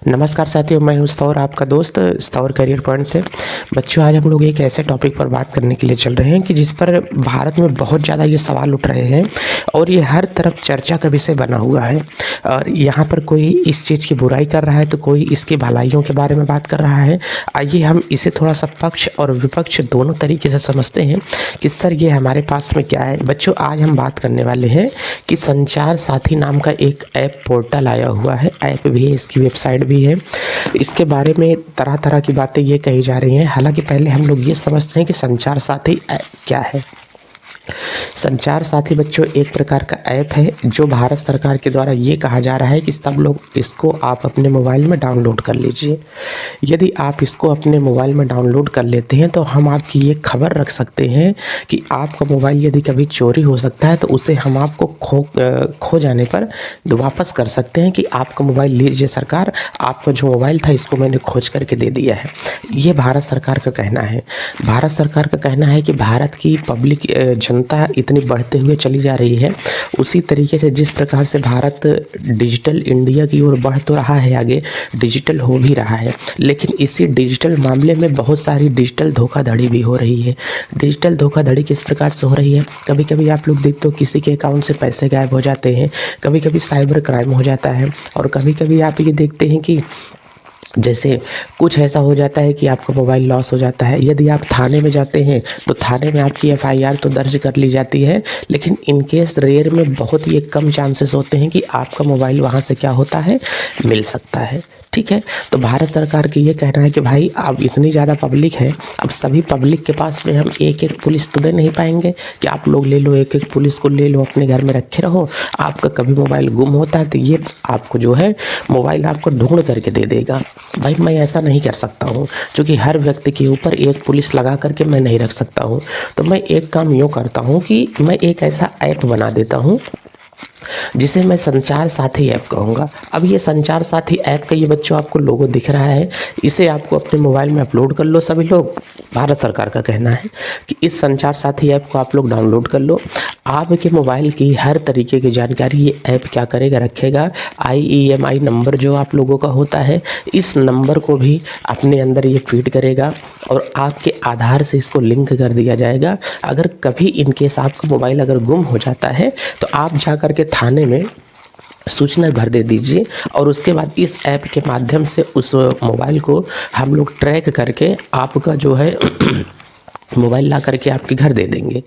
नमस्कार साथियों, मैं हूं स्तौर, आपका दोस्त स्तौर करियर पॉइंट से। बच्चों, आज हम लोग एक ऐसे टॉपिक पर बात करने के लिए चल रहे हैं कि जिस पर भारत में बहुत ज़्यादा ये सवाल उठ रहे हैं और ये हर तरफ चर्चा का विषय बना हुआ है। और यहाँ पर कोई इस चीज़ की बुराई कर रहा है तो कोई इसकी भलाइयों के बारे में बात कर रहा है। आइए हम इसे थोड़ा सा पक्ष और विपक्ष दोनों तरीके से समझते हैं कि सर ये हमारे पास में क्या है। बच्चों, आज हम बात करने वाले हैं कि संचार साथी नाम का एक ऐप पोर्टल आया हुआ है। ऐप भी है, इसकी वेबसाइट भी है। इसके बारे में तरह तरह की बातें ये कही जा रही हैं। हालांकि पहले हम लोग ये समझते हैं कि संचार साथी क्या है। संचार साथी बच्चों एक प्रकार का ऐप है जो भारत सरकार के द्वारा ये कहा जा रहा है कि सब लोग इसको आप अपने मोबाइल में डाउनलोड कर लीजिए। यदि आप इसको अपने मोबाइल में डाउनलोड कर लेते हैं तो हम आपकी ये खबर रख सकते हैं कि आपका मोबाइल यदि कभी चोरी हो सकता है तो उसे हम आपको खो जाने पर वापस कर सकते हैं कि आपका मोबाइल लीजिए सरकार, आपका जो मोबाइल था इसको मैंने खोज करके दे दिया है। ये भारत सरकार का कहना है। भारत सरकार का कहना है कि भारत की पब्लिक जनता इतनी बढ़ते हुए चली जा रही है, उसी तरीके से जिस प्रकार से भारत डिजिटल इंडिया की ओर बढ़ तो रहा है, आगे डिजिटल हो भी रहा है, लेकिन इसी डिजिटल मामले में बहुत सारी डिजिटल धोखाधड़ी भी हो रही है। डिजिटल धोखाधड़ी किस प्रकार से हो रही है? कभी कभी आप लोग देखते हो किसी के अकाउंट से पैसे गायब हो जाते हैं, कभी कभी साइबर क्राइम हो जाता है, और कभी कभी आप ये देखते हैं कि जैसे कुछ ऐसा हो जाता है कि आपका मोबाइल लॉस हो जाता है। यदि आप थाने में जाते हैं तो थाने में आपकी एफआईआर तो दर्ज कर ली जाती है, लेकिन इन केस रेयर में बहुत ही कम चांसेस होते हैं कि आपका मोबाइल वहाँ से क्या होता है, मिल सकता है। ठीक है, तो भारत सरकार की ये कहना है कि भाई अब इतनी ज़्यादा पब्लिक है, अब सभी पब्लिक के पास में हम एक एक पुलिस तो दे नहीं पाएंगे कि आप लोग ले लो, एक एक पुलिस को ले लो, अपने घर में रखे रहो। आपका कभी मोबाइल गुम होता है तो ये आपको जो है मोबाइल आपको ढूंढ करके दे देगा। भाई मैं ऐसा नहीं कर सकता हूँ, क्योंकि हर व्यक्ति के ऊपर एक पुलिस लगा करके मैं नहीं रख सकता हूँ। तो मैं एक काम यूँ करता हूँ कि मैं एक ऐसा ऐप बना देता हूँ जिसे मैं संचार साथी ऐप कहूँगा। अब ये संचार साथी ऐप का ये बच्चों आपको लोगो दिख रहा है, इसे आपको अपने मोबाइल में अपलोड कर लो सभी लोग। भारत सरकार का कहना है कि इस संचार साथी ऐप को आप लोग डाउनलोड कर लो। आपके मोबाइल की हर तरीके की जानकारी ये ऐप क्या करेगा, रखेगा। IEMI नंबर जो आप लोगों का होता है, इस नंबर को भी अपने अंदर ये फीड करेगा और आपके आधार से इसको लिंक कर दिया जाएगा। अगर कभी इनकेस आपका मोबाइल अगर गुम हो जाता है तो आप जा कर के थाने में सूचना भर दे दीजिए, और उसके बाद इस ऐप के माध्यम से उस मोबाइल को हम लोग ट्रैक करके आपका जो है मोबाइल ला करके आपके घर दे देंगे।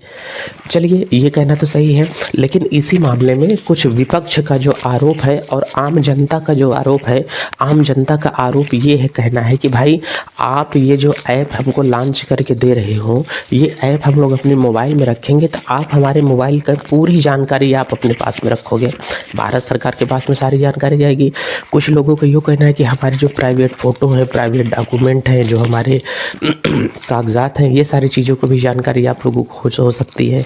चलिए, ये कहना तो सही है, लेकिन इसी मामले में कुछ विपक्ष का जो आरोप है और आम जनता का जो आरोप है, आम जनता का आरोप ये है, कहना है कि भाई आप ये जो ऐप हमको लॉन्च करके दे रहे हो, ये ऐप हम लोग अपने मोबाइल में रखेंगे तो आप हमारे मोबाइल का पूरी जानकारी आप अपने पास में रखोगे। भारत सरकार के पास में सारी जानकारी जाएगी। कुछ लोगों का ये कहना है कि हमारे जो प्राइवेट फ़ोटो हैं, प्राइवेट डॉक्यूमेंट हैं, जो हमारे कागजात हैं, ये सारी चीज़ों को भी जानकारी आप लोगों को हो सकती है।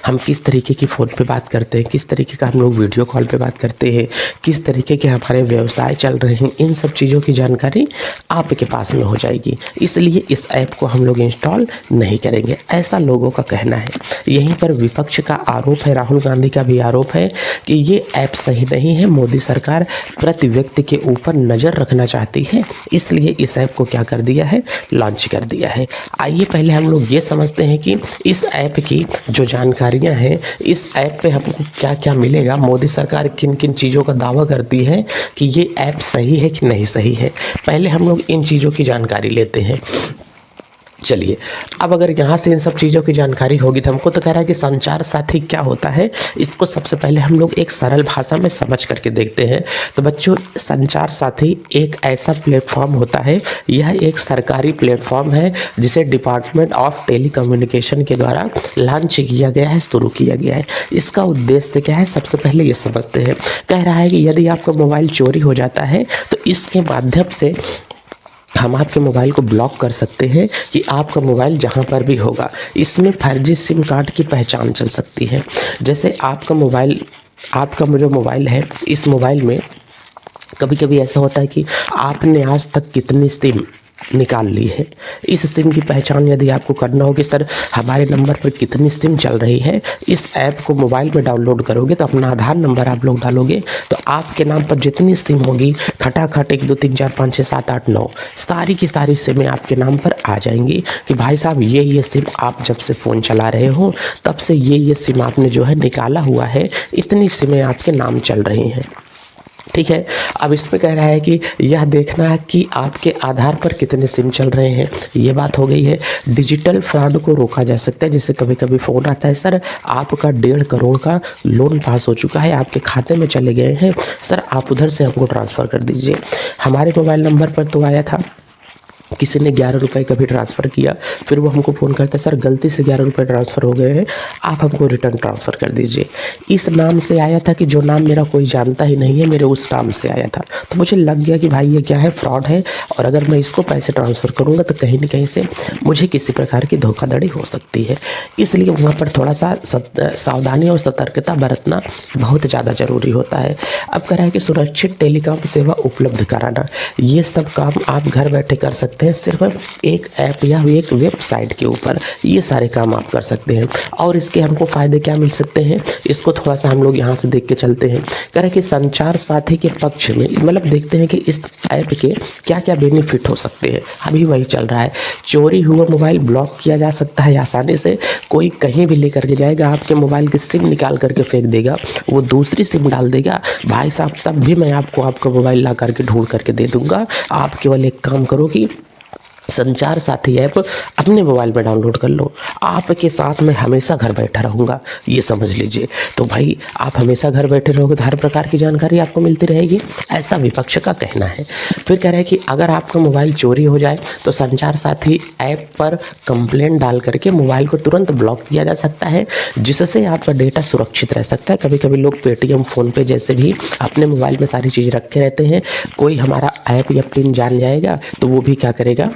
हम किस तरीके की फ़ोन पे बात करते हैं, किस तरीके का हम लोग वीडियो कॉल पे बात करते हैं, किस तरीके के हमारे व्यवसाय चल रहे हैं, इन सब चीज़ों की जानकारी आपके पास में हो जाएगी। इसलिए इस ऐप को हम लोग इंस्टॉल नहीं करेंगे, ऐसा लोगों का कहना है। यहीं पर विपक्ष का आरोप है, राहुल गांधी का भी आरोप है कि ये ऐप सही नहीं है। मोदी सरकार प्रति व्यक्ति के ऊपर नज़र रखना चाहती है, इसलिए इस ऐप को क्या कर दिया है, लॉन्च कर दिया है। आइए पहले हम लोग ये समझते हैं कि इस ऐप की जो जानकारियां हैं, इस ऐप पे हमको क्या क्या मिलेगा, मोदी सरकार किन किन चीज़ों का दावा करती है कि ये ऐप सही है कि नहीं सही है। पहले हम लोग इन चीज़ों की जानकारी लेते हैं। चलिए, अब अगर यहाँ से इन सब चीज़ों की जानकारी होगी तो हमको तो कह रहा है कि संचार साथी क्या होता है, इसको सबसे पहले हम लोग एक सरल भाषा में समझ करके देखते हैं। तो बच्चों, संचार साथी एक ऐसा प्लेटफॉर्म होता है, यह एक सरकारी प्लेटफॉर्म है जिसे डिपार्टमेंट ऑफ टेलीकम्युनिकेशन के द्वारा लॉन्च किया गया है, शुरू किया गया है। इसका उद्देश्य क्या है, सबसे पहले ये समझते हैं। कह रहा है कि यदि आपका मोबाइल चोरी हो जाता है तो इसके माध्यम से हम आपके मोबाइल को ब्लॉक कर सकते हैं कि आपका मोबाइल जहां पर भी होगा। इसमें फर्जी सिम कार्ड की पहचान चल सकती है। जैसे आपका जो मोबाइल है, इस मोबाइल में कभी कभी ऐसा होता है कि आपने आज तक कितनी सिम निकाल ली है। इस सिम की पहचान यदि आपको करना हो कि सर हमारे नंबर पर कितनी सिम चल रही है, इस ऐप को मोबाइल में डाउनलोड करोगे तो अपना आधार नंबर आप लोग डालोगे तो आपके नाम पर जितनी सिम होगी खटाखट 1 2 3 4 5 6 7 8 9 सारी की सारी सिमें आपके नाम पर आ जाएंगी कि भाई साहब ये सिम आप जब से फ़ोन चला रहे हो तब से ये सिम आपने जो है निकाला हुआ है, इतनी सिमें आपके नाम चल रही हैं। ठीक है। अब इसमें कह रहा है कि यह देखना है कि आपके आधार पर कितने सिम चल रहे हैं, ये बात हो गई है। डिजिटल फ्रॉड को रोका जा सकता है, जैसे कभी कभी फ़ोन आता है सर आपका 1.5 करोड़ का लोन पास हो चुका है, आपके खाते में चले गए हैं, सर आप उधर से हमको ट्रांसफ़र कर दीजिए। हमारे मोबाइल नंबर पर तो आया था, किसी ने 11 रुपये कभी ट्रांसफ़र किया, फिर वो हमको फ़ोन करता है सर गलती से 11 रुपये ट्रांसफ़र हो गए हैं, आप हमको रिटर्न ट्रांसफ़र कर दीजिए। इस नाम से आया था कि जो नाम मेरा कोई जानता ही नहीं है, मेरे उस नाम से आया था, तो मुझे लग गया कि भाई ये क्या है, फ्रॉड है, और अगर मैं इसको पैसे ट्रांसफ़र करूँगा तो कहीं न कहीं से मुझे किसी प्रकार की धोखाधड़ी हो सकती है। इसलिए वहाँ पर थोड़ा सा सावधानी और सतर्कता बरतना बहुत ज़्यादा ज़रूरी होता है। अब कह रहा है कि सुरक्षित टेलीकॉम सेवा उपलब्ध कराना, ये सब काम आप घर बैठे कर सकते हैं, सिर्फ एक ऐप या एक वेबसाइट के ऊपर ये सारे काम आप कर सकते हैं। और इसके हमको फ़ायदे क्या मिल सकते हैं, इसको थोड़ा सा हम लोग यहाँ से देख के चलते हैं। कह रहे हैं कि संचार साथी के पक्ष में, मतलब देखते हैं कि इस ऐप के क्या क्या बेनिफिट हो सकते हैं। अभी वही चल रहा है, चोरी हुआ मोबाइल ब्लॉक किया जा सकता है आसानी से, कोई कहीं भी लेकर के जाएगा, आपके मोबाइल की सिम निकाल करके फेंक देगा, वो दूसरी सिम डाल देगा, भाई साहब तब भी मैं आपको आपका मोबाइल ला करके ढूंढ करके दे दूंगा। आप केवल एक काम करो कि संचार साथी ऐप अपने मोबाइल में डाउनलोड कर लो, आपके साथ मैं हमेशा घर बैठा रहूँगा, ये समझ लीजिए। तो भाई आप हमेशा घर बैठे रहोगे तो हर प्रकार की जानकारी आपको मिलती रहेगी, ऐसा विपक्ष का कहना है। फिर कह रहा है कि अगर आपका मोबाइल चोरी हो जाए तो संचार साथी ऐप पर कंप्लेंट डाल करके मोबाइल को तुरंत ब्लॉक किया जा सकता है, जिससे आपका डेटा सुरक्षित रह सकता है। कभी कभी लोग पेटीएम, फ़ोनपे जैसे भी अपने मोबाइल में सारी चीज़ रखे रहते हैं, कोई हमारा ऐप या पिन जान जाएगा तो वो भी क्या करेगा,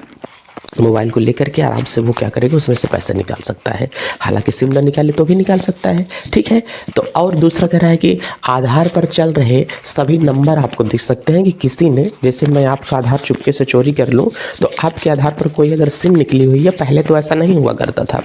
मोबाइल को लेकर के आराम से वो क्या करेगा, उसमें से पैसे निकाल सकता है। हालांकि सिम ना निकाले तो भी निकाल सकता है। ठीक है। तो और दूसरा कह रहा है कि आधार पर चल रहे सभी नंबर आपको दिख सकते हैं कि किसी ने, जैसे मैं आपका आधार चुपके से चोरी कर लूँ तो आपके आधार पर कोई अगर सिम निकली हुई है, पहले तो ऐसा नहीं हुआ करता था,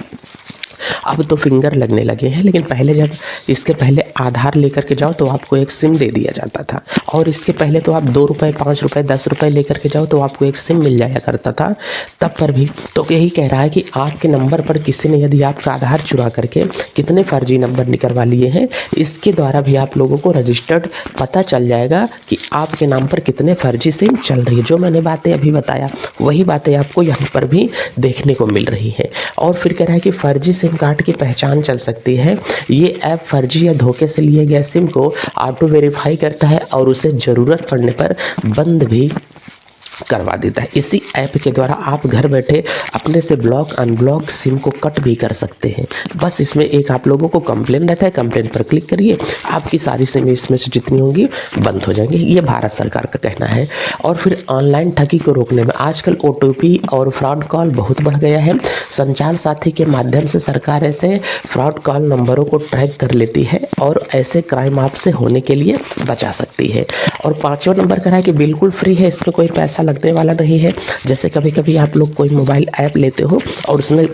अब तो फिंगर लगने लगे हैं, लेकिन पहले जब इसके पहले आधार लेकर के जाओ तो आपको एक सिम दे दिया जाता था, और इसके पहले तो आप 2 रुपये, 5 रुपये, 10 रुपये लेकर के जाओ तो आपको एक सिम मिल जाया करता था तब पर भी। तो यही कह रहा है कि आपके नंबर पर किसी ने यदि आपका आधार चुरा करके कितने फर्जी नंबर निकलवा लिए हैं, इसके द्वारा भी आप लोगों को रजिस्टर्ड पता चल जाएगा कि आपके नाम पर कितने फर्जी सिम चल रही है। जो मैंने बातें अभी बताया वही बातें आपको यहाँ पर भी देखने को मिल रही है। और फिर कह रहा है कि फर्जी सिम कार्ड की पहचान चल सकती है, ये ऐप फर्जी या धोखे से लिए गए सिम को ऑटो वेरीफाई करता है और उसे ज़रूरत पड़ने पर बंद भी करवा देता है। इसी ऐप के द्वारा आप घर बैठे अपने से ब्लॉक अनब्लॉक सिम को कट भी कर सकते हैं। बस इसमें एक आप लोगों को कंप्लेन रहता है, कंप्लेन पर क्लिक करिए, आपकी सारी सिम इसमें से जितनी होंगी बंद हो जाएंगी। ये भारत सरकार का कहना है। और फिर ऑनलाइन ठगी को रोकने में आजकल OTP और फ्रॉड कॉल बहुत बढ़ गया है। संचार साथी के माध्यम से सरकार ऐसे फ्रॉड कॉल नंबरों को ट्रैक कर लेती है और ऐसे क्राइम आपसे होने के लिए बचा सकती है। और 5वां नंबर करा है कि बिल्कुल फ्री है, इसमें कोई पैसा लगने वाला नहीं है। जैसे कभी कभी आप लोग कोई मोबाइल ऐप लेते हो और उसमें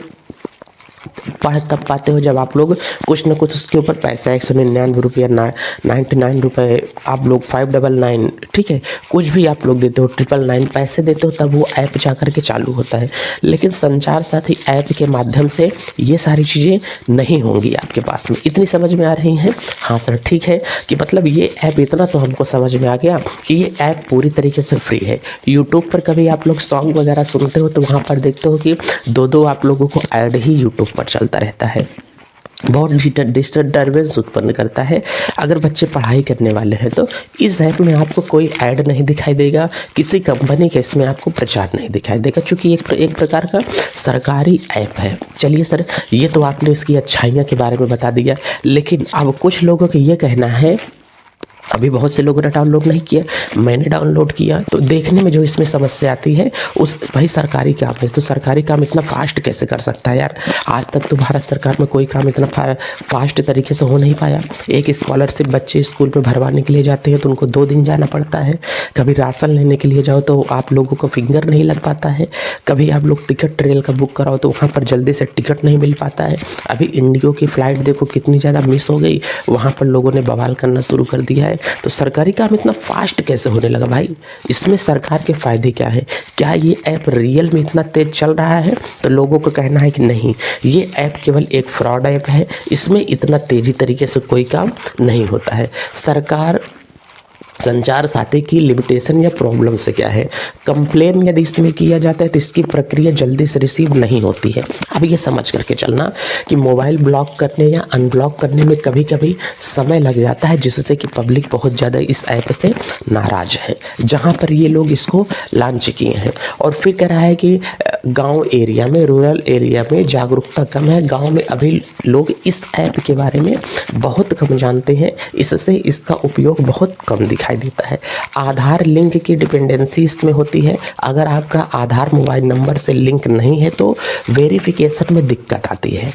पढ़ तब पाते हो जब आप लोग कुछ न कुछ उसके ऊपर पैसा 199 रुपये, 99 रुपये, आप लोग 599, ठीक है, कुछ भी आप लोग देते हो, 999 पैसे देते हो, तब वो ऐप जा कर के चालू होता है। लेकिन संचार साथी ऐप के माध्यम से ये सारी चीज़ें नहीं होंगी आपके पास में। इतनी समझ में आ रही हैं? हाँ सर, ठीक है, कि मतलब ये ऐप, इतना तो हमको समझ में आ गया कि ये ऐप पूरी तरीके से फ्री है। यूट्यूब पर कभी आप लोग सॉन्ग वगैरह सुनते हो तो वहाँ पर देखते हो कि दो आप लोगों को ऐड ही यूट्यूब पर चलता रहता है, बहुत डिस्टर्बेंस उत्पन्न करता है। अगर बच्चे पढ़ाई करने वाले हैं तो इस ऐप में आपको कोई ऐड नहीं दिखाई देगा, किसी कंपनी के इसमें आपको प्रचार नहीं दिखाई देगा, क्योंकि एक प्रकार का सरकारी ऐप है। चलिए सर, ये तो आपने इसकी अच्छाइयाँ के बारे में बता दिया, लेकिन अब कुछ लोगों का ये कहना है अभी बहुत से लोगों ने डाउनलोड नहीं किया, मैंने डाउनलोड किया। तो देखने में जो इसमें समस्या आती है उस भाई सरकारी काम है, तो सरकारी काम इतना फास्ट कैसे कर सकता है यार। आज तक तो भारत सरकार में कोई काम इतना फास्ट तरीके से हो नहीं पाया। एक स्कॉलरशिप बच्चे स्कूल में भरवाने के लिए जाते हैं तो उनको 2 दिन जाना पड़ता है। कभी राशन लेने के लिए जाओ तो आप लोगों को फिंगर नहीं लग पाता है। कभी आप लोग टिकट रेल का बुक कराओ तो वहाँ पर जल्दी से टिकट नहीं मिल पाता है। अभी इंडिगो की फ़्लाइट देखो कितनी ज़्यादा मिस हो गई, वहाँ पर लोगों ने बवाल करना शुरू कर दिया है। तो सरकारी काम इतना फास्ट कैसे होने लगा भाई? इसमें सरकार के फ़ायदे क्या है? क्या ये ऐप रियल में इतना तेज़ चल रहा है? तो लोगों का कहना है कि नहीं, ये ऐप केवल एक फ्रॉड ऐप है, इसमें इतना तेज़ी तरीके से कोई काम नहीं होता है। सरकार संचार साथी की लिमिटेशन या प्रॉब्लम से क्या है, कंप्लेन यदि इसमें किया जाता है तो इसकी प्रक्रिया जल्दी से रिसीव नहीं होती है। अब ये समझ करके चलना कि मोबाइल ब्लॉक करने या अनब्लॉक करने में कभी कभी समय लग जाता है, जिससे कि पब्लिक बहुत ज़्यादा इस ऐप से नाराज़ है, जहाँ पर ये लोग इसको लॉन्च किए हैं। और फिर कह रहा है कि गांव एरिया में, रूरल एरिया में जागरूकता कम है, गांव में अभी लोग इस ऐप के बारे में बहुत कम जानते हैं, इससे इसका उपयोग बहुत कम दिखाई देता है। आधार लिंक की डिपेंडेंसी इसमें होती है। अगर आपका आधार मोबाइल नंबर से लिंक नहीं है तो वेरिफिकेशन में दिक्कत आती है।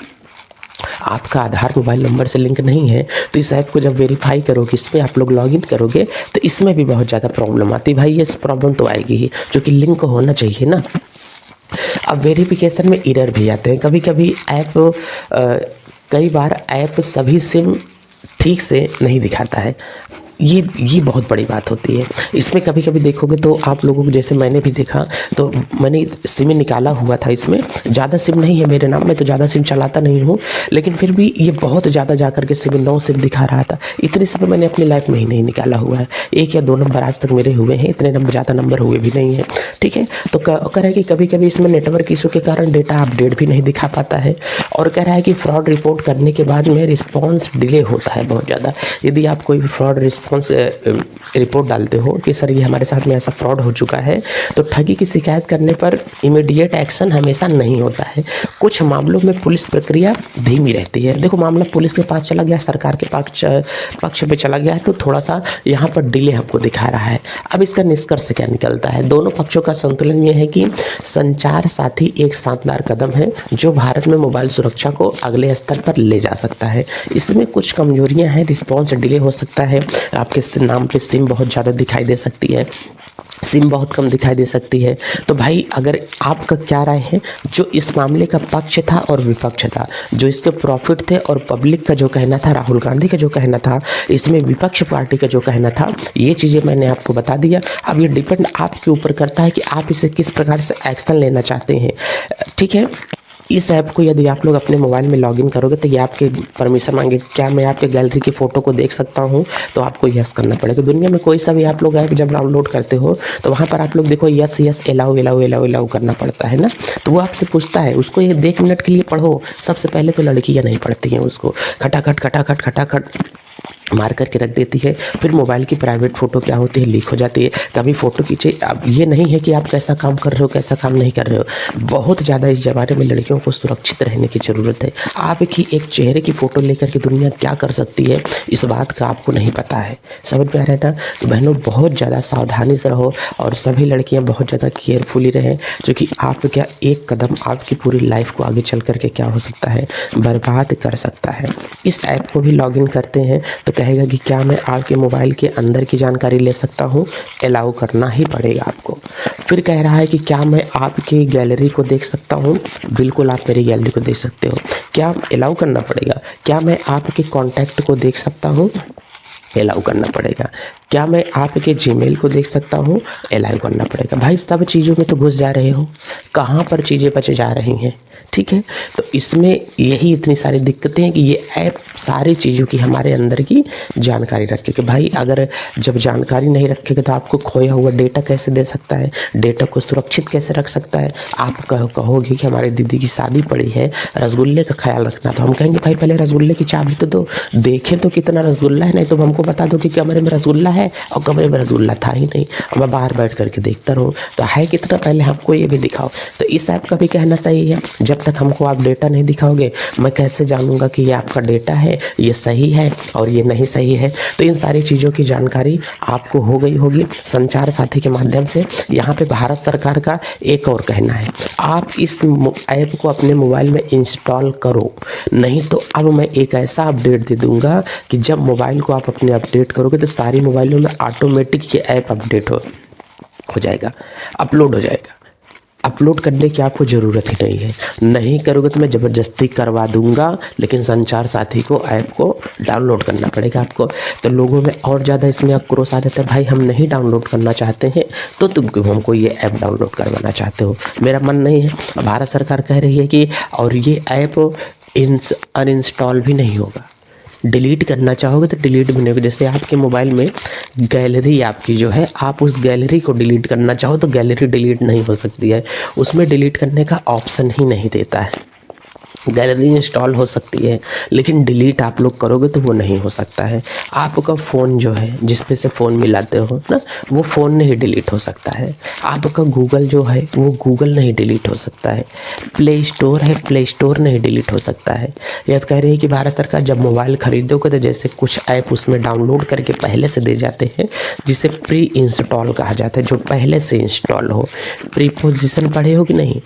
आपका आधार मोबाइल नंबर से लिंक नहीं है तो इस ऐप को जब वेरीफाई करोगे, इसमें आप लोग लॉगिन करोगे तो इसमें भी बहुत ज़्यादा प्रॉब्लम आती है। भाई ये प्रॉब्लम तो आएगी ही, क्योंकि लिंक होना चाहिए ना। अब वेरिफिकेशन में एरर भी आते हैं कभी कभी। कई बार ऐप सभी सिम ठीक से नहीं दिखाता है। ये बहुत बड़ी बात होती है। इसमें कभी कभी देखोगे तो आप लोगों को, जैसे मैंने भी देखा तो मैंने सिम निकाला हुआ था, इसमें ज़्यादा सिम नहीं है मेरे नाम में, तो ज़्यादा सिम चलाता नहीं हूँ, लेकिन फिर भी ये बहुत ज़्यादा जा करके सिम 9 सिम दिखा रहा था। इतने सिम मैंने अपनी लाइफ में ही नहीं निकाला हुआ है, 1 या 2 नंबर आज तक मेरे हुए हैं, इतने नंबर ज़्यादा नंबर हुए भी नहीं है, ठीक है। तो कह रहा है कि कभी कभी इसमें नेटवर्क इशू के कारण डेटा अपडेट भी नहीं दिखा पाता है। और कह रहा है कि फ्रॉड रिपोर्ट करने के बाद में रिस्पॉन्स डिले होता है बहुत ज़्यादा। यदि आप कोई फ्रॉड रिपोर्ट डालते हो कि सर ये हमारे साथ में ऐसा फ्रॉड हो चुका है, तो ठगी की शिकायत करने पर इमीडिएट एक्शन हमेशा नहीं होता है। कुछ मामलों में पुलिस प्रक्रिया धीमी रहती है। देखो मामला पुलिस के पास चला गया, सरकार के पक्ष पे चला गया है, तो थोड़ा सा यहाँ पर डिले हमको दिखा रहा है। अब इसका निष्कर्ष क्या निकलता है? दोनों पक्षों का संतुलन ये है कि संचार साथी एक शानदार कदम है जो भारत में मोबाइल सुरक्षा को अगले स्तर पर ले जा सकता है। इसमें कुछ कमजोरियां हैं, रिस्पॉन्स डिले हो सकता है, आपके नाम पे सिम बहुत ज़्यादा दिखाई दे सकती है, सिम बहुत कम दिखाई दे सकती है। तो भाई अगर आपका क्या राय है? जो इस मामले का पक्ष था और विपक्ष था, जो इसके प्रॉफिट थे और पब्लिक का जो कहना था, राहुल गांधी का जो कहना था, इसमें विपक्ष पार्टी का जो कहना था, ये चीज़ें मैंने आपको बता दिया। अब ये डिपेंड आपके ऊपर करता है कि आप इसे किस प्रकार से एक्शन लेना चाहते हैं, ठीक है। इस ऐप को यदि आप लोग अपने मोबाइल में लॉगिन करोगे तो ये आपके परमिशन मांगे, क्या मैं आपके गैलरी की फ़ोटो को देख सकता हूँ? तो आपको यस करना पड़ेगा। दुनिया में कोई सा भी आप लोग ऐप जब डाउनलोड करते हो तो वहाँ पर आप लोग देखो यस यस एलाउ करना पड़ता है ना। तो वो आपसे पूछता है, उसको ये 1 मिनट के लिए पढ़ो। सबसे पहले तो लड़कियाँ नहीं पढ़ती हैं, उसको खटाखट मार करके रख देती है। फिर मोबाइल की प्राइवेट फ़ोटो क्या होती है, लीक हो जाती है। कभी फ़ोटो खींचे, अब ये नहीं है कि आप कैसा काम कर रहे हो कैसा काम नहीं कर रहे हो। बहुत ज़्यादा इस ज़माने में लड़कियों को सुरक्षित रहने की ज़रूरत है। आपकी एक चेहरे की फ़ोटो लेकर के दुनिया क्या कर सकती है, इस बात का आपको नहीं पता है। समझ में आ रहा है ना? तो बहनों बहुत ज़्यादा सावधानी से रहो और सभी लड़कियाँ बहुत ज़्यादा केयरफुली रहें, क्योंकि आप क्या एक कदम आपकी पूरी लाइफ को आगे चल करके क्या हो सकता है, बर्बाद कर सकता है। इस ऐप को भी लॉगिन करते हैं तो कहेगा कि क्या मैं आपके मोबाइल के अंदर की जानकारी ले सकता हूँ? अलाउ करना ही पड़ेगा आपको। फिर कह रहा है कि क्या मैं आपकी गैलरी को देख सकता हूँ? बिल्कुल आप मेरी गैलरी को देख सकते हो। क्या अलाउ करना पड़ेगा? क्या मैं आपके कॉन्टैक्ट को देख सकता हूँ? अलाउ करना पड़ेगा। क्या मैं आपके जीमेल को देख सकता हूँ? अलाउ करना पड़ेगा। भाई सब चीज़ों में तो घुस जा रहे हो, कहाँ पर चीज़ें बच जा रही हैं, ठीक है। तो इसमें यही इतनी सारी दिक्कतें हैं कि ये ऐप सारी चीज़ों की हमारे अंदर की जानकारी रखेगा। भाई अगर जब जानकारी नहीं रखेगा तो आपको खोया हुआ डेटा कैसे दे सकता है, डेटा को सुरक्षित कैसे रख सकता है। आप कहोगे कि हमारी दीदी की शादी पड़ी है, रसगुल्ले का ख्याल रखना, तो हम कहेंगे भाई पहले रसगुल्ले की चाबी तो दो, देखें तो कितना रसगुल्ला है, नहीं तो हमको बता दो कि कमरे में रसगुल्ला है और कमरे में रसगुल्ला था ही नहीं और मैं बाहर बैठ करके देखता रहूँ, तो है कितना, पहले हमको ये भी दिखाओ। तो इस ऐप का भी कहना सही है, जब तक हमको आप डेटा नहीं दिखाओगे मैं कैसे जानूंगा कि ये आपका डेटा है, ये सही है और ये नहीं सही है। तो इन सारी चीज़ों की जानकारी आपको हो गई होगी संचार साथी के माध्यम से। यहाँ पे भारत सरकार का एक और कहना है, आप इस ऐप को अपने मोबाइल में इंस्टॉल करो, नहीं तो अब मैं एक ऐसा अपडेट दे दूंगा कि जब मोबाइल को आप अपने अपडेट करोगे तो सारी मोबाइलों में ऑटोमेटिक ये ऐप अपडेट हो जाएगा, अपलोड हो जाएगा। अपलोड करने की आपको ज़रूरत ही नहीं है, नहीं करोगे तो मैं ज़बरदस्ती करवा दूंगा, लेकिन संचार साथी को ऐप को डाउनलोड करना पड़ेगा आपको। तो लोगों में और ज़्यादा इसमें आक्रोश आ जाता है, भाई हम नहीं डाउनलोड करना चाहते हैं तो तुम क्यों हमको ये ऐप डाउनलोड करवाना चाहते हो, मेरा मन नहीं है। भारत सरकार कह रही है कि और ये ऐप अनइंस्टॉल भी नहीं होगा, डिलीट करना चाहोगे तो डिलीट भी नहीं होगा। जैसे आपके मोबाइल में गैलरी आपकी जो है, आप उस गैलरी को डिलीट करना चाहो तो गैलरी डिलीट नहीं हो सकती है, उसमें डिलीट करने का ऑप्शन ही नहीं देता है। गैलरी इंस्टॉल हो सकती है लेकिन डिलीट आप लोग करोगे तो वो नहीं हो सकता है। आपका फ़ोन जो है जिस पे से फ़ोन मिलाते हो ना, वो फ़ोन नहीं डिलीट हो सकता है। आपका गूगल जो है वो गूगल नहीं डिलीट हो सकता है। प्ले स्टोर है, प्ले स्टोर नहीं डिलीट हो सकता है। यह कह रही है कि भारत सरकार जब मोबाइल खरीदोगे तो जैसे कुछ ऐप उसमें डाउनलोड करके पहले से दे जाते हैं, जिसे प्री इंस्टॉल कहा जाता है, जो पहले से इंस्टॉल हो। प्रीपोजिशन पढ़े हो कि नहीं,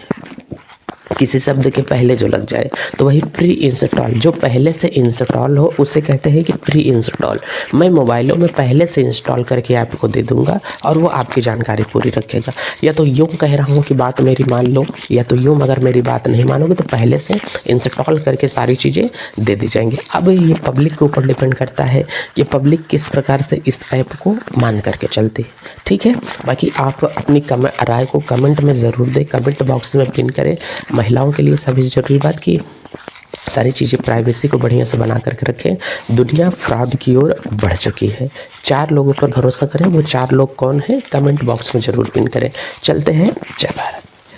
किसी शब्द के पहले जो लग जाए तो वही प्री इंस्टॉल, जो पहले से इंस्टॉल हो उसे कहते हैं कि प्री इंस्टॉल। मैं मोबाइलों में पहले से इंस्टॉल करके आपको दे दूंगा और वो आपकी जानकारी पूरी रखेगा। या तो यूँ कह रहा हूँ कि बात मेरी मान लो, या तो यूँ अगर मेरी बात नहीं मानोगे तो पहले से इंस्टॉल करके सारी चीज़ें दे दी जाएंगी। अब ये पब्लिक के ऊपर डिपेंड करता है कि पब्लिक किस प्रकार से इस ऐप को मान करके चलती है, ठीक है। बाकी आप अपनी राय को कमेंट में ज़रूर दें, कमेंट बॉक्स में पिन करें। महिलाओं के लिए सभी ज़रूरी बात की सारी चीज़ें प्राइवेसी को बढ़िया से बना करके रखें। दुनिया फ्रॉड की ओर बढ़ चुकी है, 4 लोगों पर भरोसा करें, वो 4 लोग कौन हैं कमेंट बॉक्स में ज़रूर पिन करें। चलते हैं, जय भारत।